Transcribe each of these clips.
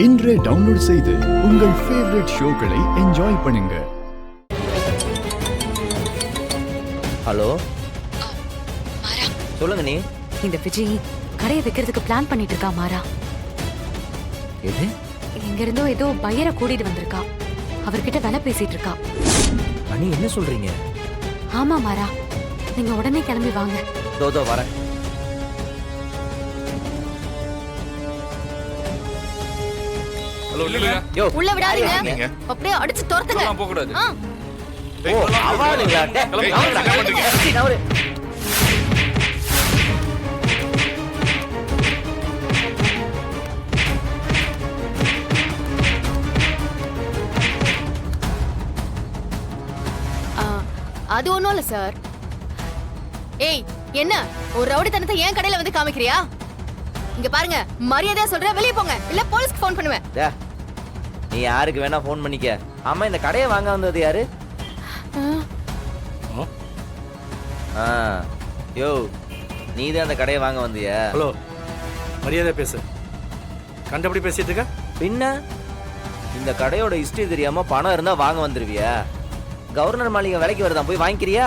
இன்றே டவுன்லோட் செய்து உங்கள் ஃபேவரட் ஷோக்களை என்ஜாய் பண்ணுங்க. ஹலோ சொல்லுங்க. நீ இந்த விஜய் கடையை வைக்கிறதுக்கு பிளான் பண்ணிட்டு இருக்கா மாறா. எது? இங்க இருந்தோ ஏதோ பையரை கூட்டிட்டு வந்திருக்கா. அவர்கிட்ட வேலை பேசிட்டு இருக்கா. அண்ணி என்ன சொல்றீங்க? ஆமா மாறா, நீங்க உடனே கிளம்பி வாங்க. தோ வரேன். யோ உள்ள விடாதீங்க, அப்படியே அடிச்சு துரத்துங்க. போக கூடாது. ஓ அவாளுங்களா? அது ஒண்ணும் இல்ல சார். ஏய், என்ன ஒரு ரவுடித்தனத்தை ஏன் கடையில வந்து காமிக்கிறியா? இங்க பாருங்க, மரியாதையா சொல்றேன், வெளிய போங்க, இல்ல போலீஸ்க்கு ஃபோன் பண்ணுவேன். நீ யாருக்கு வேணா ஃபோன் பண்ணிக்க. ஆமா, இந்த கடையை வாங்க வந்தது யாரு? யோ, நீதான் அந்த கடையை வாங்க வந்தியா? ஹலோ, மரியாதை பேசு. கண்டபடி பேசிட்டு இருக்க. பின்ன இந்த கடையோட ஹிஸ்டரி தெரியாம பணம் இருந்தா வாங்க வந்துருவியா? கவர்னர் மாளிகை விலைக்கு வருதான், போய் வாங்கிக்கிறியா?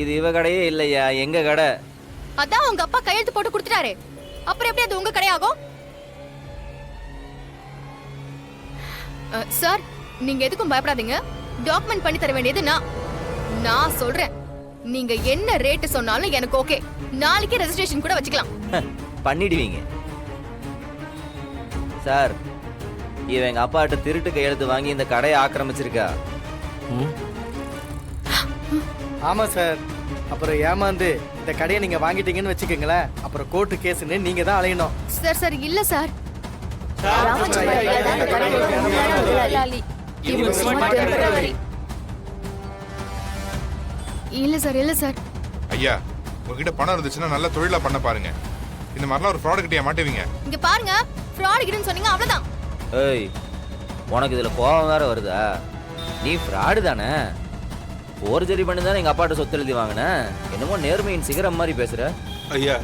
இது இவ கடையே இல்லையா, எங்க கடை. அதான் உங்க அப்பா கையெழுத்து போட்டு கொடுத்துட்டாரு, அப்புறம் எப்படி அது உங்க கடையாகும்? சார், நீங்க எதுக்கும் பயப்படாதீங்க. டாக்குமெண்ட் பண்ணி தர வேண்டியது நான் சொல்றேன். நீங்க என்ன ரேட் சொன்னாலும் எனக்கு ஓகே. நாளைக்கு ரெஜிஸ்ட்ரேஷன் கூட வச்சுக்கலாம். பண்ணிடுவீங்க சார். இவன் எங்க அப்பாட்ட திருட்டு கையெழுத்து வாங்கி இந்த கடையை ஆக்கிரமிச்சிருக்கா. ஆமா சார். அப்புறம் ஏமாந்து இந்த கடையை நீங்க வாங்கிட்டீங்கன்னு வச்சுக்கோங்களேன், அப்புறம் கோர்ட்டு கேஸ்ன்னு நீங்க தான் அலையணும். சார் சார் இல்ல சார். இல்ல சார், இல்ல சார். ஐயா, உங்ககிட்ட பணம் இருந்துச்சுன்னா நல்ல தொழிலா பண்ண பாருங்க. இந்த மாதிரிலாம் ஒரு ஃப்ராட் கிட்டே மாட்டுவீங்க. இங்க பாருங்க, ஃப்ராட் கிட்டன்னு சொன்னீங்க அவ்வளவுதான். ஏய், உனக்கு இதுல கோபம் வேற வருதா? நீ ஃப்ராடு தானே? போர்ஜரி பண்ணி தானே எங்க அப்பாட்ட சொத்து எழுதி வாங்கின. என்னமோ நேர்மையின் சிகரம் மாதிரி பேசுற. ஐயா,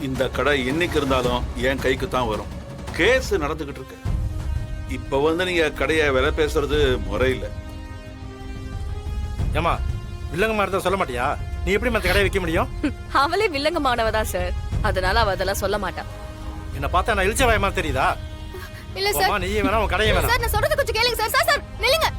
இந்த கடை என்னைக்கு இருந்தாலும் என் கைக்கு தான் வரும். கேஸ் நடந்துகிட்டு இருக்கு. இப்ப வந்து நீங்க கடையை விலை பேசுறது முறையில்லை. ஏமா, வில்லங்கமா இருந்தா சொல்ல மாட்டியா? நீ எப்படி மத்த கடையை வைக்க முடியும்? அவளே வில்லங்கமானவதான் சார், அதனால அவ அதெல்லாம் சொல்ல மாட்டா. என்ன பார்த்தா நான் இழிச்ச வாயமா தெரியுதா? இல்ல சார், நீ வேணா உன் கடையை வேணா. சார் நான் சொல்றது கொஞ்சம் கேளுங்க சார். சார் சார் நில்லுங்க.